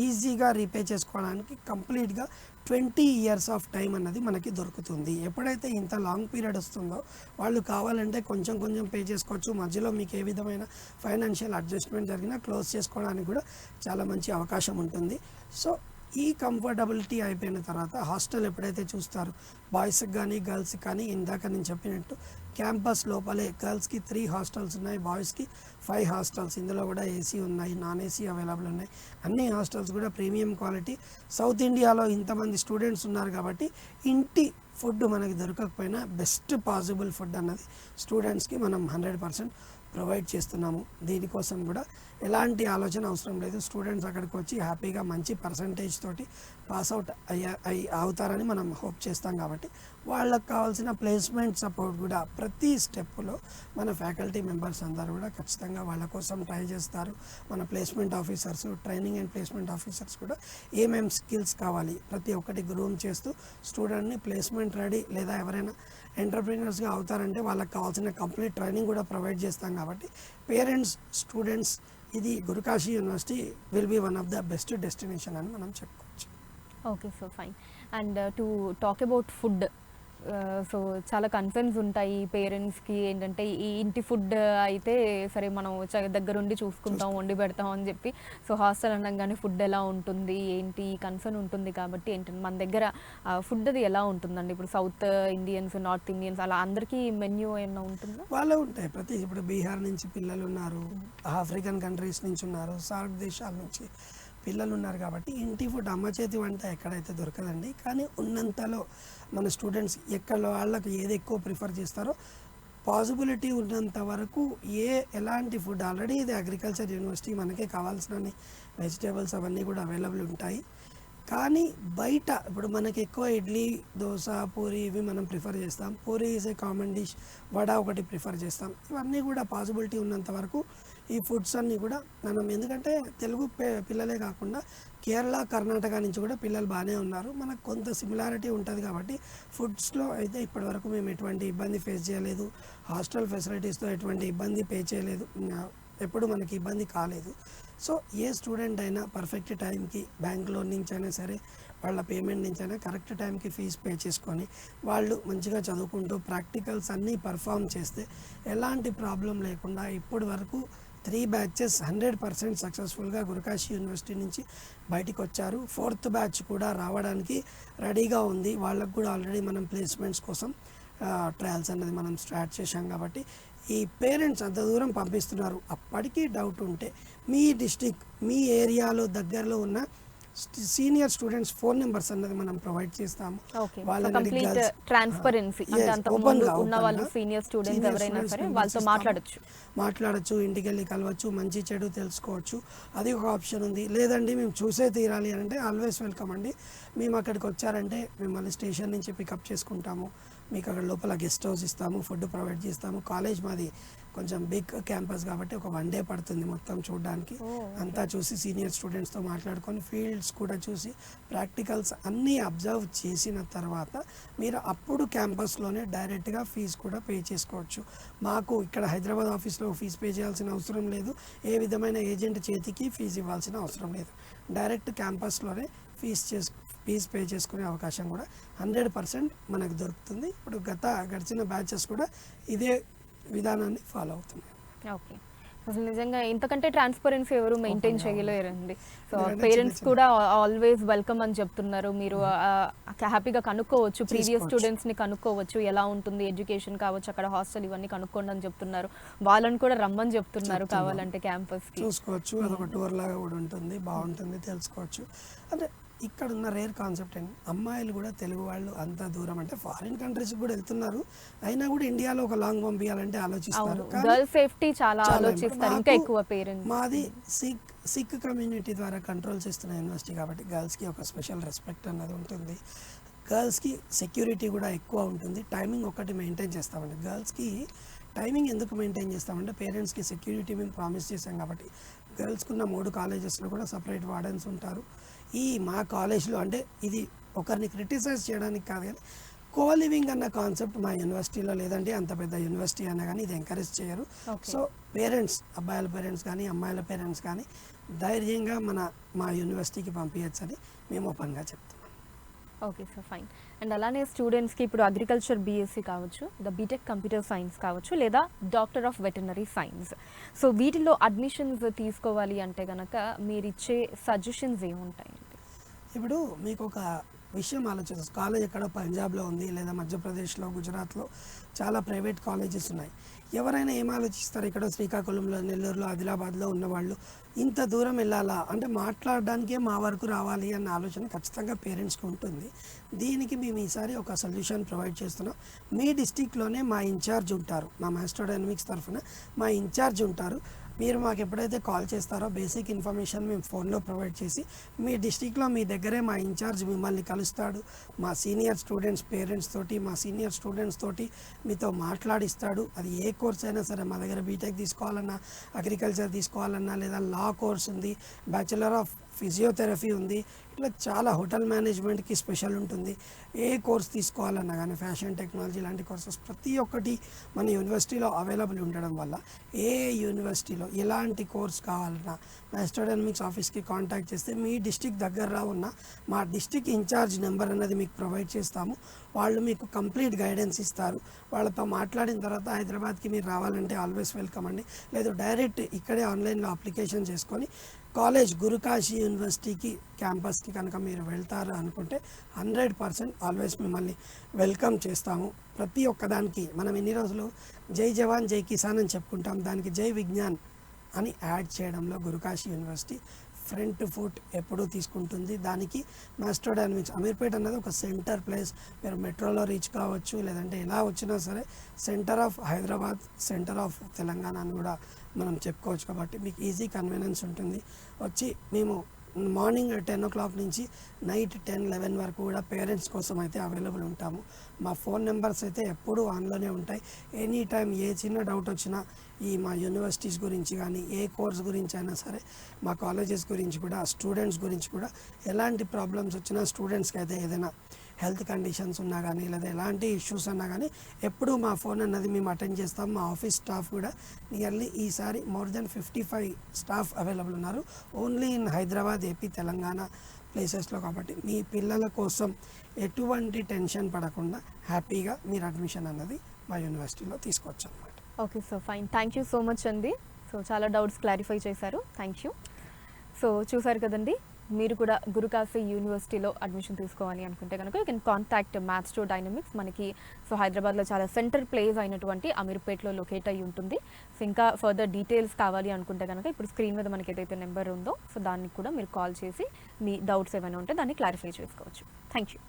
ఈజీగా రీపే చేసుకోవడానికి కంప్లీట్గా 20 years ఆఫ్ టైం అన్నది మనకి దొరుకుతుంది. ఎప్పుడైతే ఇంత లాంగ్ పీరియడ్ వస్తుందో వాళ్ళు కావాలంటే కొంచెం పే చేసుకోవచ్చు. మధ్యలో మీకు ఏ విధమైన ఫైనాన్షియల్ అడ్జస్ట్మెంట్ జరిగినా క్లోజ్ చేసుకోవడానికి కూడా చాలా మంచి అవకాశం ఉంటుంది. సో ఈ కంఫర్టబిలిటీ అయిపోయిన తర్వాత హాస్టల్ ఎప్పుడైతే చూస్తారో బాయ్స్కి కానీ గర్ల్స్కి కానీ ఇందాక నేను చెప్పినట్టు క్యాంపస్ లోపలే గర్ల్స్కి 3 హాస్టల్స్ ఉన్నాయి, బాయ్స్కి 5 హాస్టల్స్. ఇందులో కూడా ఏసీ ఉన్నాయి, నాన్ ఏసీ అవైలబుల్ ఉన్నాయి. అన్ని హాస్టల్స్ కూడా ప్రీమియం క్వాలిటీ. సౌత్ ఇండియాలో ఇంతమంది స్టూడెంట్స్ ఉన్నారు కాబట్టి ఇంటి ఫుడ్ మనకి దొరకకపోయినా బెస్ట్ పాసిబుల్ ఫుడ్ అన్నది స్టూడెంట్స్కి మనం 100% ప్రొవైడ్ చేస్తున్నాము. దీనికోసం కూడా ఎలాంటి ఆలోచన అవసరం లేదు. స్టూడెంట్స్ అక్కడికి వచ్చి హ్యాపీగా మంచి పర్సంటేజ్ తోటి పాస్అవుట్ అవుతారని మనం హోప్ చేస్తాం. కాబట్టి వాళ్ళకి కావాల్సిన ప్లేస్మెంట్ సపోర్ట్ కూడా ప్రతి స్టెప్లో మన ఫ్యాకల్టీ మెంబర్స్ అందరూ కూడా ఖచ్చితంగా వాళ్ళ కోసం ట్రై చేస్తారు. మన placement officers, training and placement officers కూడా ఏమేమి స్కిల్స్ కావాలి ప్రతి ఒక్కటి గ్రూమ్ చేస్తూ స్టూడెంట్ని ప్లేస్మెంట్ రెడీ లేదా ఎవరైనా ఎంటర్ప్రీనర్స్గా అవుతారంటే వాళ్ళకి కావాల్సిన కంప్లీట్ ట్రైనింగ్ కూడా ప్రొవైడ్ చేస్తాం. కాబట్టి పేరెంట్స్, స్టూడెంట్స్, ఇది Gurukashi university will be one of the best destination అని మనం చెప్పుకోవచ్చు. Okay, so fine. And to talk about food, so చాలా కన్సర్న్స్ ఉంటాయి పేరెంట్స్కి. ఏంటంటే ఈ ఇంటి ఫుడ్ అయితే సరే మనం దగ్గరుండి చూసుకుంటాం, వండి పెడతాం అని చెప్పి, సో హాస్టల్ అనగానే ఫుడ్ ఎలా ఉంటుంది ఏంటి కన్సర్న్ ఉంటుంది. కాబట్టి ఏంటంటే మన దగ్గర ఫుడ్ అది ఎలా ఉంటుందండి? ఇప్పుడు సౌత్ ఇండియన్స్, నార్త్ ఇండియన్స్ అలా అందరికీ మెన్యూ ఏమైనా ఉంటుందా? వాళ్ళు ఉంటాయి. ఇప్పుడు బీహార్ నుంచి పిల్లలు ఉన్నారు, ఆఫ్రికన్ కంట్రీస్ నుంచి ఉన్నారు, సార్క్ దేశాల నుంచి పిల్లలు ఉన్నారు. కాబట్టి ఇంటి ఫుడ్ అమ్మ చేతి వంట ఎక్కడైతే దొరకదండి. కానీ ఉన్నంతలో మన స్టూడెంట్స్ ఎక్కడ వాళ్ళకి ఏది ఎక్కువ ప్రిఫర్ చేస్తారో పాసిబిలిటీ ఉన్నంత వరకు ఎలాంటి ఫుడ్, ఆల్రెడీ ఇది అగ్రికల్చర్ యూనివర్సిటీ, మనకే కావాల్సిన వెజిటేబుల్స్ అవన్నీ కూడా అవైలబుల్ ఉంటాయి. కానీ బయట ఇప్పుడు మనకి ఎక్కువ ఇడ్లీ, దోశ, పూరి ఇవి మనం ప్రిఫర్ చేస్తాం. Puri is a common dish, vada ఒకటి ప్రిఫర్ చేస్తాం. ఇవన్నీ కూడా పాసిబిలిటీ ఉన్నంత వరకు ఈ ఫుడ్స్ అన్నీ కూడా మనం, ఎందుకంటే తెలుగు పిల్లలే కాకుండా కేరళ, కర్ణాటక నుంచి కూడా పిల్లలు బాగానే ఉన్నారు. మనకు కొంత సిమిలారిటీ ఉంటుంది. కాబట్టి ఫుడ్స్లో అయితే ఇప్పటివరకు మేము ఎటువంటి ఇబ్బంది ఫేస్ చేయలేదు. హాస్టల్ ఫెసిలిటీస్తో ఎటువంటి ఇబ్బంది పే చేయలేదు, ఎప్పుడు మనకి ఇబ్బంది కాలేదు. సో ఏ స్టూడెంట్ అయినా పర్ఫెక్ట్ టైంకి బ్యాంక్ లోన్ నుంచి అయినా సరే, వాళ్ళ పేమెంట్ నుంచి అయినా కరెక్ట్ టైంకి ఫీజు పే చేసుకొని వాళ్ళు మంచిగా చదువుకుంటూ ప్రాక్టికల్స్ అన్నీ పర్ఫామ్ చేస్తే ఎలాంటి ప్రాబ్లం లేకుండా ఇప్పటి వరకు 3 బ్యాచెస్ 100% సక్సెస్ఫుల్గా గురుకాశీ యూనివర్సిటీ నుంచి బయటికి వచ్చారు. 4th బ్యాచ్ కూడా రావడానికి రెడీగా ఉంది. వాళ్ళకు కూడా ఆల్రెడీ మనం ప్లేస్మెంట్స్ కోసం ట్రయల్స్ అనేది మనం స్టార్ట్ చేశాం. కాబట్టి ఈ పేరెంట్స్ అంత దూరం పంపిస్తున్నారు. అప్పటికీ డౌట్ ఉంటే మీ డిస్ట్రిక్ట్, మీ ఏరియాలో దగ్గరలో ఉన్న సీనియర్ స్టూడెంట్స్ ఫోన్ నెంబర్స్ అన్నది మనం ప్రొవైడ్ చేస్తాము. కంప్లీట్ ట్రాన్స్పరెన్సీ, అంటే అంతకుముందు ఉన్న వాళ్ళు సీనియర్ స్టూడెంట్స్ ఎవరైనా సరే వాళ్ళతో మాట్లాడొచ్చు, ఇంటికి వెళ్ళి కలవచ్చు, మంచి చెడు తెలుసుకోవచ్చు. అది ఒక ఆప్షన్ ఉంది. లేదండి మేము చూసే తీరాలి అంటే ఆల్వేస్ వెల్కమ్ అండి. మేము అక్కడికి వచ్చారంటే మిమ్మల్ని స్టేషన్ నుంచి పికప్ చేసుకుంటాము. మీకు అక్కడ లోపల గెస్ట్ హౌస్ ఇస్తాము, ఫుడ్ ప్రొవైడ్ చేస్తాము. కాలేజ్ మాది కొంచెం బిగ్ క్యాంపస్ కాబట్టి ఒక 1 డే పడుతుంది మొత్తం చూడడానికి. అంతా చూసి సీనియర్ స్టూడెంట్స్తో మాట్లాడుకొని ఫీల్డ్స్ కూడా చూసి ప్రాక్టికల్స్ అన్నీ అబ్జర్వ్ చేసిన తర్వాత మీరు అప్పుడు క్యాంపస్లోనే డైరెక్ట్గా ఫీజు కూడా పే చేసుకోవచ్చు. మాకు ఇక్కడ హైదరాబాద్ ఆఫీస్లో ఫీజు పే చేయాల్సిన అవసరం లేదు. ఏ విధమైన ఏజెంట్ చేతికి ఫీజు ఇవ్వాల్సిన అవసరం లేదు. డైరెక్ట్ క్యాంపస్లోనే ఫీజు పే చేసుకునే అవకాశం కూడా 100% మనకు దొరుకుతుంది. ఇప్పుడు గడిచిన బ్యాచెస్ కూడా ఇదే విధానాన్ని ఫాలో అవుతున్నాయి. ఓకే, అసలు నిజంగా ఇంతకంటే ట్రాన్స్పరెన్సీ ఎవరు మెయింటైన్ చేయలేరండి. సో పేరెంట్స్ కూడా ఆల్వేస్ వెల్కమ్ అని చెప్తున్నారు. మీరు హ్యాపీగా కనుక్కోవచ్చు, ప్రీవియస్ స్టూడెంట్స్ని కనుక్కోవచ్చు, ఎలా ఉంటుంది ఎడ్యుకేషన్ కావచ్చు, అక్కడ హాస్టల్ ఇవన్నీ కనుక్కోండి అని చెప్తున్నారు. వాళ్ళని కూడా రమ్మని చెప్తున్నారు కావాలంటే క్యాంపస్కి చూసుకోవచ్చు. అదొక టూర్ లాగా కూడా ఉంటుంది, బాగుంటుంది, తెలుసుకోవచ్చు. అంటే ఇక్కడ ఉన్న రేర్ కాన్సెప్ట్ అండి, అమ్మాయిలు కూడా తెలుగు వాళ్ళు అంత దూరం అంటే ఫారిన్ కంట్రీస్ కూడా వెళ్తున్నారు, అయినా కూడా ఇండియాలో ఒక లాంగ్ పంపించాలంటే ఆలోచిస్తారు. గర్ల్ సేఫ్టీ చాలా ఆలోచిస్తారు, ఇంకా ఎక్కువ పేరెంట్స్. మాది సిక్ కమ్యూనిటీ ద్వారా కంట్రోల్ చేస్తున్న యూనివర్సిటీ కాబట్టి గర్ల్స్కి ఒక స్పెషల్ రెస్పెక్ట్ అన్నది ఉంటుంది. గర్ల్స్కి సెక్యూరిటీ కూడా ఎక్కువ ఉంటుంది. టైమింగ్ ఒకటి మెయింటైన్ చేస్తామండి. గర్ల్స్కి టైమింగ్ ఎందుకు మెయింటైన్ చేస్తామంటే పేరెంట్స్కి సెక్యూరిటీ మేము ప్రామిస్ చేసాం కాబట్టి. గర్ల్స్కున్న 3 కాలేజెస్లో కూడా సపరేట్ వార్డెన్స్ ఉంటారు. మా కాలేజ్లో అంటే ఇది ఒకరిని క్రిటిసైజ్ చేయడానికి కాదు, కానీ కోలివింగ్ అన్న కాన్సెప్ట్ మా యూనివర్సిటీలో లేదండి. అంత పెద్ద యూనివర్సిటీ అయినా కానీ ఇది ఎంకరేజ్ చేయరు. సో పేరెంట్స్, అబ్బాయిల పేరెంట్స్ కానీ అమ్మాయిల పేరెంట్స్ కానీ ధైర్యంగా మా యూనివర్సిటీకి పంపించచ్చని మేము ఓపెన్గా చెప్తున్నాం. Okay sir, fine. అండ్ అలానే స్టూడెంట్స్కి ఇప్పుడు అగ్రికల్చర్ బీఎస్సీ కావచ్చు, బీటెక్ కంప్యూటర్ సైన్స్ కావచ్చు, లేదా doctor of veterinary science, so వీటిలో అడ్మిషన్స్ తీసుకోవాలి అంటే కనుక మీరు ఇచ్చే సజెషన్స్ ఏముంటాయండి? ఇప్పుడు మీకు ఒక విషయం ఆలోచిస్తారు, కాలేజ్ ఎక్కడో పంజాబ్లో ఉంది లేదా మధ్యప్రదేశ్లో, గుజరాత్లో చాలా ప్రైవేట్ కాలేజెస్ ఉన్నాయి. ఎవరైనా ఏం ఆలోచిస్తారు, ఇక్కడ శ్రీకాకుళంలో, నెల్లూరులో, ఆదిలాబాద్లో ఉన్నవాళ్ళు ఇంత దూరం వెళ్ళాలా అంటే మాట్లాడడానికే మా వరకు రావాలి అన్న ఆలోచన ఖచ్చితంగా పేరెంట్స్కి ఉంటుంది. దీనికి మేము ఈసారి ఒక సొల్యూషన్ ప్రొవైడ్ చేస్తున్నాం. మీ డిస్టిక్లోనే మా ఇన్ఛార్జ్ ఉంటారు, మా మాస్టర్ డైనమిక్స్ తరఫున మా ఇన్ఛార్జ్ ఉంటారు. మీరు మాకు ఎప్పుడైతే కాల్ చేస్తారో బేసిక్ ఇన్ఫర్మేషన్ మేము ఫోన్లో ప్రొవైడ్ చేసి మీ డిస్టిక్లో మీ దగ్గరే మా ఇన్ఛార్జ్ మిమ్మల్ని కలుస్తాడు. మా సీనియర్ స్టూడెంట్స్ పేరెంట్స్ తోటి, మా సీనియర్ స్టూడెంట్స్ తోటి మీతో మాట్లాడిస్తాడు. అది ఏ కోర్స్ అయినా సరే, మా దగ్గర బీటెక్ తీసుకోవాలన్నా, అగ్రికల్చర్ తీసుకోవాలన్నా, లేదా లా కోర్స్ ఉంది, బ్యాచిలర్ ఆఫ్ ఫిజియోథెరపీ ఉంది, ఇట్లా చాలా హోటల్ మేనేజ్మెంట్కి స్పెషల్ ఉంటుంది. ఏ కోర్స్ తీసుకోవాలన్నా కానీ, ఫ్యాషన్ టెక్నాలజీ లాంటి కోర్సెస్ ప్రతి ఒక్కటి మన యూనివర్సిటీలో అవైలబుల్ ఉండడం వల్ల ఏ యూనివర్సిటీలో ఎలాంటి కోర్స్ కావాలన్నా మాస్టర్ డైనమిక్స్ ఆఫీస్కి కాంటాక్ట్ చేస్తే మీ డిస్టిక్ దగ్గరలో ఉన్న మా డిస్టిక్ ఇన్ఛార్జ్ నెంబర్ అనేది మీకు ప్రొవైడ్ చేస్తాము. వాళ్ళు మీకు కంప్లీట్ గైడెన్స్ ఇస్తారు. వాళ్ళతో మాట్లాడిన తర్వాత హైదరాబాద్కి మీరు రావాలంటే ఆల్వేస్ వెల్కమ్ అండి. లేదు డైరెక్ట్ ఇక్కడే ఆన్లైన్లో అప్లికేషన్ చేసుకొని కాలేజ్ గురుకాశీ యూనివర్సిటీకి క్యాంపస్కి కనుక మీరు వెళ్తారు అనుకుంటే 100% ఆల్వేస్ మిమ్మల్ని వెల్కమ్ చేస్తాము. ప్రతి ఒక్కదానికి మనం ఎన్ని రోజులు జై జవాన్ జై కిసాన్ అని చెప్పుకుంటాం, దానికి జై విజ్ఞాన్ అని యాడ్ చేయడంలో గురుకాశీ యూనివర్సిటీ ఫ్రంట్ ఫుట్ ఎప్పుడూ తీసుకుంటుంది. దానికి మాస్టర్ డైనమిక్స్ అమీర్పేట్ అన్నది ఒక సెంటర్ ప్లేస్. మీరు మెట్రోలో రీచ్ కావచ్చు, లేదంటే ఎలా వచ్చినా సరే centre of Hyderabad, centre of Telangana అని కూడా మనం చెప్పుకోవచ్చు. కాబట్టి మీకు ఈజీ కన్వీనియన్స్ ఉంటుంది. వచ్చి మేము మార్నింగ్ 10 o'clock నుంచి నైట్ 10-11 వరకు కూడా పేరెంట్స్ కోసం అయితే అవైలబుల్ ఉంటాము. మా ఫోన్ నెంబర్స్ అయితే ఎప్పుడూ ఆన్లోనే ఉంటాయి. ఎనీ టైం ఏ చిన్న డౌట్ వచ్చినా ఈ మా యూనివర్సిటీస్ గురించి కానీ, ఏ కోర్స్ గురించి అయినా సరే, మా కాలేజెస్ గురించి కూడా, స్టూడెంట్స్ గురించి కూడా ఎలాంటి ప్రాబ్లమ్స్ వచ్చినా, స్టూడెంట్స్కి అయితే ఏదైనా హెల్త్ కండిషన్స్ ఉన్నా కానీ, లేదా ఎలాంటి ఇష్యూస్ ఉన్నా కానీ ఎప్పుడూ మా ఫోన్ అన్నది మేము అటెండ్ చేస్తాం. మా ఆఫీస్ స్టాఫ్ కూడా నియర్లీ ఈసారి మోర్ దెన్ 55 స్టాఫ్ అవైలబుల్ ఉన్నారు only in Hyderabad, AP, Telangana ప్లేసెస్లో. కాబట్టి మీ పిల్లల కోసం ఎటువంటి టెన్షన్ పడకుండా హ్యాపీగా మీరు అడ్మిషన్ అన్నది మా యూనివర్సిటీలో తీసుకోవచ్చు అన్నమాట. Okay sir, fine. Thank you so much అండి. సో చాలా డౌట్స్ క్లారిఫై చేశారు. Thank you. సో చూసారు కదండి, మీరు కూడా గురుకాశీ యూనివర్సిటీలో అడ్మిషన్ తీసుకోవాలి అనుకుంటే కనుక you can contact master dynamics. మనకి సో హైదరాబాద్లో చాలా సెంటర్ ప్లేస్ అయినటువంటి అమీర్పేట్లో లొకేట్ అయ్యి ఉంటుంది. సో ఇంకా ఫర్దర్ డీటెయిల్స్ కావాలి అనుకుంటే కనుక ఇప్పుడు స్క్రీన్ మీద మనకి ఏదైతే నెంబర్ ఉందో సో దానికి కూడా మీరు కాల్ చేసి మీ డౌట్స్ ఏమైనా ఉంటే దాన్ని క్లారిఫై చేసుకోవచ్చు. Thank you.